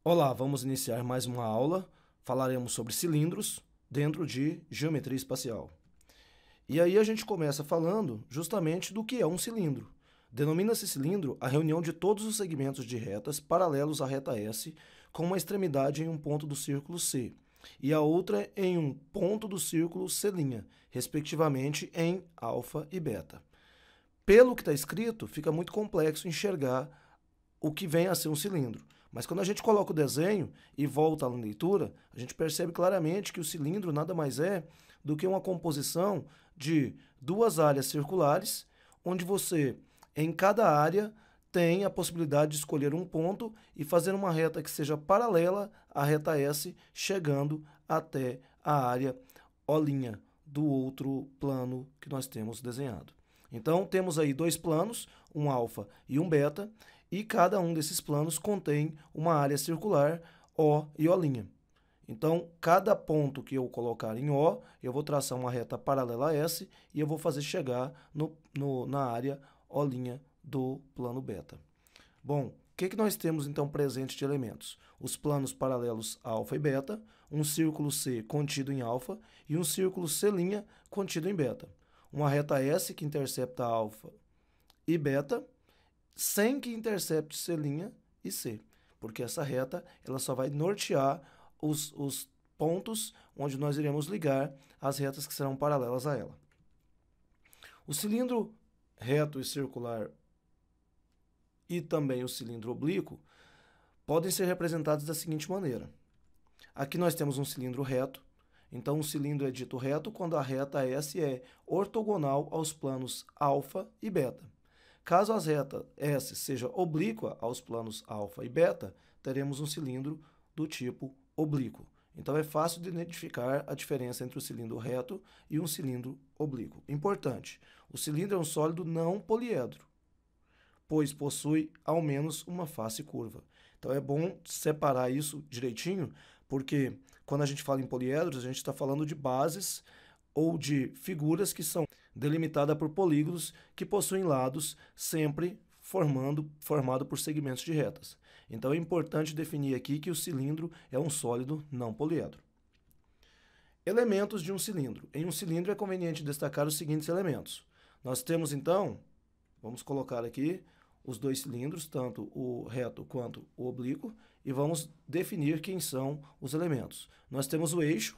Olá, vamos iniciar mais uma aula. Falaremos sobre cilindros dentro de geometria espacial. E aí a gente começa falando justamente do que é um cilindro. Denomina-se cilindro a reunião de todos os segmentos de retas paralelos à reta S, com uma extremidade em um ponto do círculo C e a outra em um ponto do círculo C', respectivamente em alfa e beta. Pelo que está escrito, fica muito complexo enxergar o que vem a ser um cilindro. Mas quando a gente coloca o desenho e volta à leitura, a gente percebe claramente que o cilindro nada mais é do que uma composição de duas áreas circulares, onde você, em cada área, tem a possibilidade de escolher um ponto e fazer uma reta que seja paralela à reta S, chegando até a área O' do outro plano que nós temos desenhado. Então, temos aí dois planos, um alfa e um beta, e cada um desses planos contém uma área circular O e O'. Então, cada ponto que eu colocar em O, eu vou traçar uma reta paralela a S e eu vou fazer chegar na área O' do plano beta. Bom, o que nós temos então presente de elementos? Os planos paralelos alfa e beta, um círculo C contido em alfa e um círculo C' contido em beta. Uma reta S que intercepta alfa e beta, sem que intercepte C' e C, porque essa reta ela só vai nortear os pontos onde nós iremos ligar as retas que serão paralelas a ela. O cilindro reto e circular e também o cilindro oblíquo podem ser representados da seguinte maneira. Aqui nós temos um cilindro reto, então o cilindro é dito reto quando a reta S é ortogonal aos planos alfa e beta. Caso a reta S seja oblíqua aos planos alfa e beta, teremos um cilindro do tipo oblíquo. Então é fácil de identificar a diferença entre o cilindro reto e um cilindro oblíquo. Importante, o cilindro é um sólido não poliedro, pois possui ao menos uma face curva. Então é bom separar isso direitinho, porque quando a gente fala em poliedros, a gente está falando de bases ou de figuras que são delimitadas por polígonos que possuem lados sempre formado por segmentos de retas. Então é importante definir aqui que o cilindro é um sólido não poliedro. Elementos de um cilindro. Em um cilindro é conveniente destacar os seguintes elementos. Nós temos então, vamos colocar aqui os dois cilindros, tanto o reto quanto o oblíquo, e vamos definir quem são os elementos. Nós temos o eixo.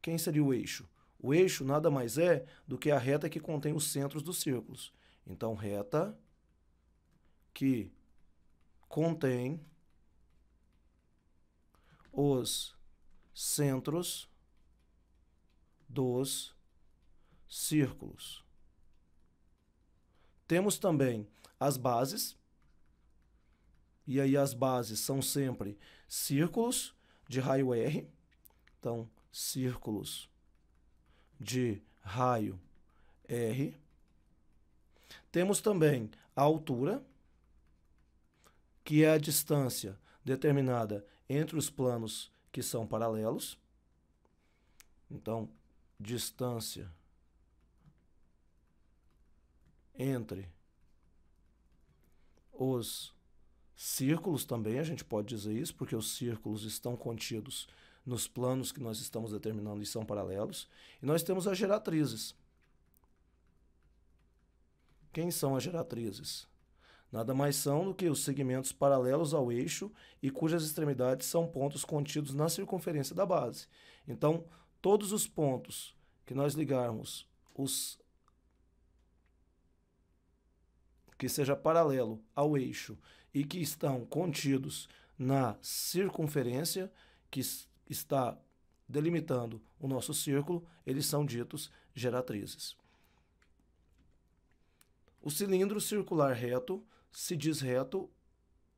Quem seria o eixo? O eixo nada mais é do que a reta que contém os centros dos círculos. Então, reta que contém os centros dos círculos. Temos também as bases, e aí as bases são sempre círculos de raio R, então círculos de raio R. Temos também a altura, que é a distância determinada entre os planos que são paralelos. Então, distância entre os círculos também, a gente pode dizer isso, porque os círculos estão contidos nos planos que nós estamos determinando e são paralelos. E nós temos as geratrizes. Quem são as geratrizes? Nada mais são do que os segmentos paralelos ao eixo e cujas extremidades são pontos contidos na circunferência da base. Então, todos os pontos que nós ligarmos que seja paralelo ao eixo e que estão contidos na circunferência que está delimitando o nosso círculo, eles são ditos geratrizes. O cilindro circular reto se diz reto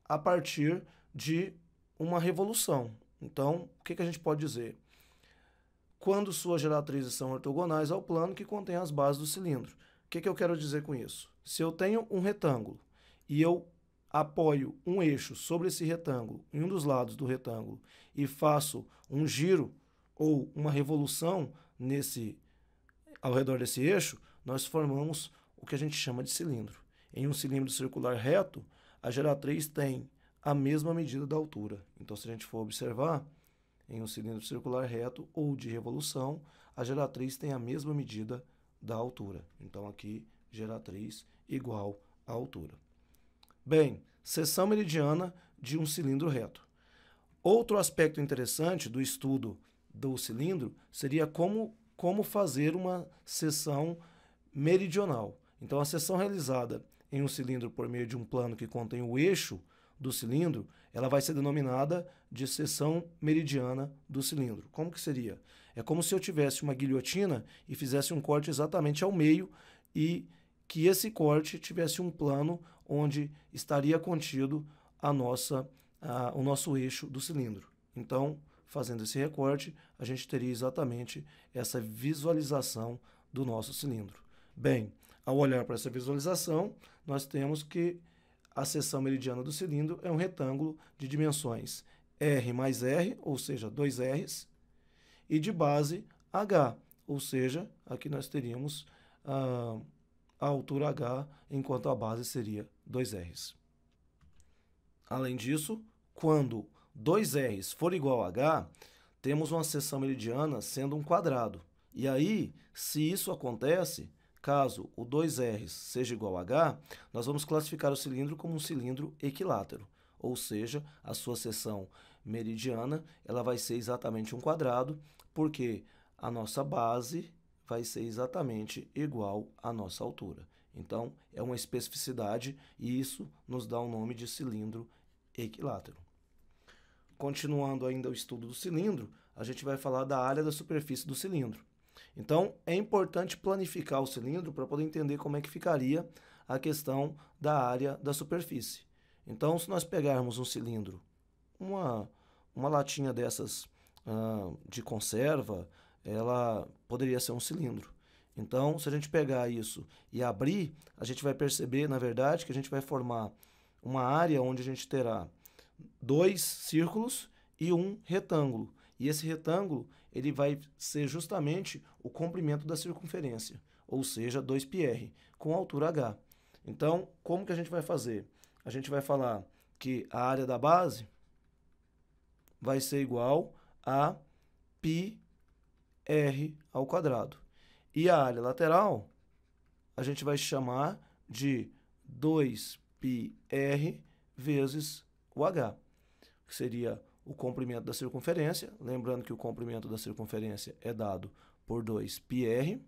a partir de uma revolução. Então, o que a gente pode dizer? Quando suas geratrizes são ortogonais ao plano que contém as bases do cilindro. O que eu quero dizer com isso? Se eu tenho um retângulo e eu apoio um eixo sobre esse retângulo, em um dos lados do retângulo, e faço um giro ou uma revolução ao redor desse eixo, nós formamos o que a gente chama de cilindro. Em um cilindro circular reto, a geratriz tem a mesma medida da altura. Então, se a gente for observar, em um cilindro circular reto ou de revolução, a geratriz tem a mesma medida da altura. Então, aqui, geratriz igual à altura. Bem, seção meridiana de um cilindro reto. Outro aspecto interessante do estudo do cilindro seria como fazer uma seção meridional. Então, a seção realizada em um cilindro por meio de um plano que contém o eixo do cilindro, ela vai ser denominada de seção meridiana do cilindro. Como que seria? É como se eu tivesse uma guilhotina e fizesse um corte exatamente ao meio e que esse corte tivesse um plano onde estaria contido o nosso eixo do cilindro. Então, fazendo esse recorte, a gente teria exatamente essa visualização do nosso cilindro. Bem, ao olhar para essa visualização, nós temos que a seção meridiana do cilindro é um retângulo de dimensões R mais R, ou seja, 2 R's, e de base H, ou seja, aqui nós teríamos a altura H, enquanto a base seria 2 R's. Além disso, quando 2 R's for igual a H, temos uma seção meridiana sendo um quadrado. E aí, se isso acontece, caso o 2R seja igual a H, nós vamos classificar o cilindro como um cilindro equilátero, ou seja, a sua seção meridiana ela vai ser exatamente um quadrado, porque a nossa base vai ser exatamente igual à nossa altura. Então, é uma especificidade e isso nos dá o nome de cilindro equilátero. Continuando ainda o estudo do cilindro, a gente vai falar da área da superfície do cilindro. Então, é importante planificar o cilindro para poder entender como é que ficaria a questão da área da superfície. Então, se nós pegarmos um cilindro, uma latinha dessas de conserva, ela poderia ser um cilindro. Então, se a gente pegar isso e abrir, a gente vai perceber, na verdade, que a gente vai formar uma área onde a gente terá 2 círculos e um retângulo. E esse retângulo ele vai ser justamente o comprimento da circunferência, ou seja, 2πr, com altura h. Então, como que a gente vai fazer? A gente vai falar que a área da base vai ser igual a πr ao quadrado. E a área lateral a gente vai chamar de 2πr vezes o h, que seria o comprimento da circunferência, lembrando que o comprimento da circunferência é dado por 2πr,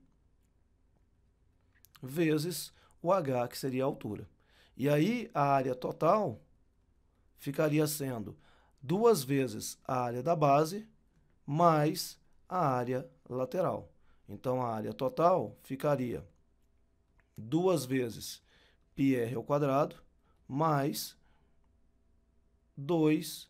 vezes o h, que seria a altura. E aí, a área total ficaria sendo 2 vezes a área da base, mais a área lateral. Então, a área total ficaria 2 vezes πr ao quadrado, mais 2πrh.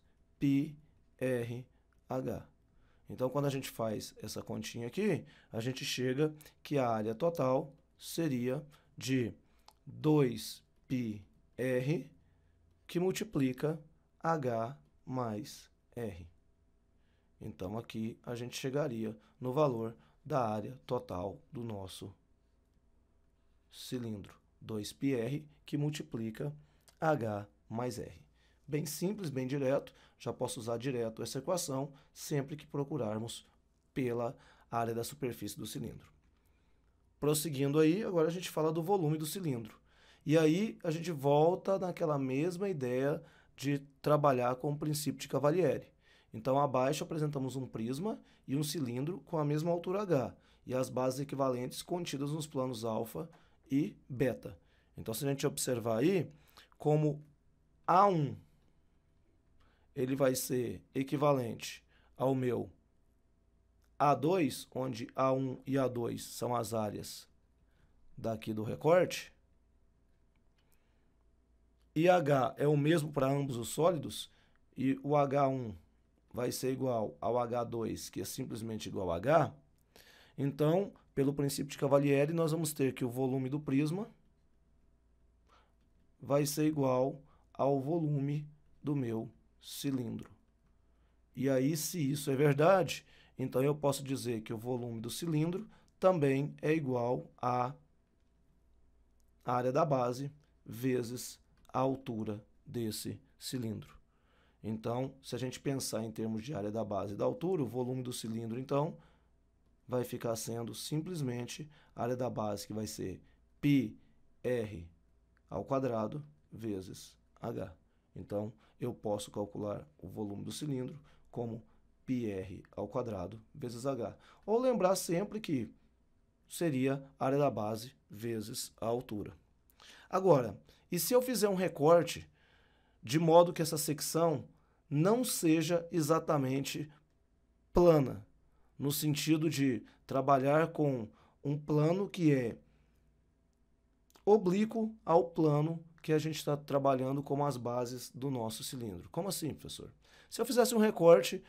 Então, quando a gente faz essa continha aqui, a gente chega que a área total seria de 2πr, que multiplica h mais r. Então, aqui a gente chegaria no valor da área total do nosso cilindro, 2πr, que multiplica h mais r. Bem simples, bem direto, já posso usar direto essa equação sempre que procurarmos pela área da superfície do cilindro. Prosseguindo aí, agora a gente fala do volume do cilindro. E aí a gente volta naquela mesma ideia de trabalhar com o princípio de Cavalieri. Então, abaixo apresentamos um prisma e um cilindro com a mesma altura h, e as bases equivalentes contidas nos planos alfa e beta. Então, se a gente observar aí, como A1 ele vai ser equivalente ao meu A2, onde A1 e A2 são as áreas daqui do recorte, e H é o mesmo para ambos os sólidos, e o H1 vai ser igual ao H2, que é simplesmente igual a H, então, pelo princípio de Cavalieri, nós vamos ter que o volume do prisma vai ser igual ao volume do meu cilindro. E aí, se isso é verdade, então eu posso dizer que o volume do cilindro também é igual à área da base vezes a altura desse cilindro. Então, se a gente pensar em termos de área da base e da altura, o volume do cilindro, então, vai ficar sendo simplesmente a área da base, que vai ser πr ao quadrado vezes h. Então, eu posso calcular o volume do cilindro como πr ao quadrado vezes h. Ou lembrar sempre que seria a área da base vezes a altura. Agora, e se eu fizer um recorte de modo que essa secção não seja exatamente plana, no sentido de trabalhar com um plano que é oblíquo ao plano que a gente está trabalhando como as bases do nosso cilindro? Como assim, professor? Se eu fizesse um recorte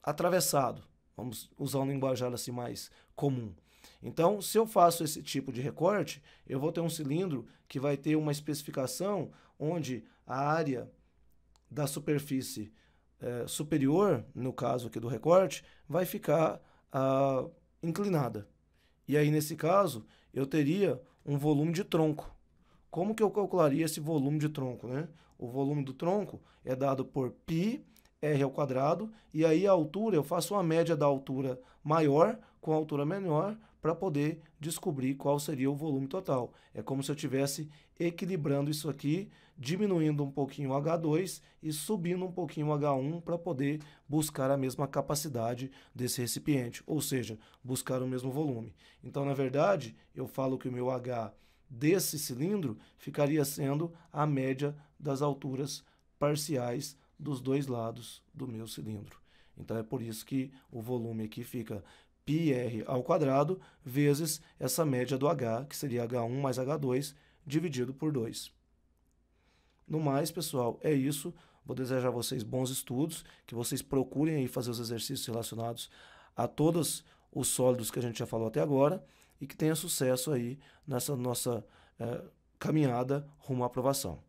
atravessado, vamos usar um linguajar assim mais comum. Então, se eu faço esse tipo de recorte, eu vou ter um cilindro que vai ter uma especificação onde a área da superfície superior, no caso aqui do recorte, vai ficar inclinada. E aí, nesse caso, eu teria um volume de tronco. Como que eu calcularia esse volume de tronco, né? O volume do tronco é dado por πr ao quadrado, e aí a altura, eu faço uma média da altura maior com a altura menor para poder descobrir qual seria o volume total. É como se eu estivesse equilibrando isso aqui, diminuindo um pouquinho o H2 e subindo um pouquinho o H1 para poder buscar a mesma capacidade desse recipiente, ou seja, buscar o mesmo volume. Então, na verdade, eu falo que o meu H desse cilindro ficaria sendo a média das alturas parciais dos dois lados do meu cilindro. Então é por isso que o volume aqui fica πr ao quadrado vezes essa média do H, que seria H1 mais H2, dividido por 2. No mais, pessoal, é isso. Vou desejar a vocês bons estudos, que vocês procurem aí fazer os exercícios relacionados a todos os sólidos que a gente já falou até agora e que tenha sucesso aí nessa nossa caminhada rumo à aprovação.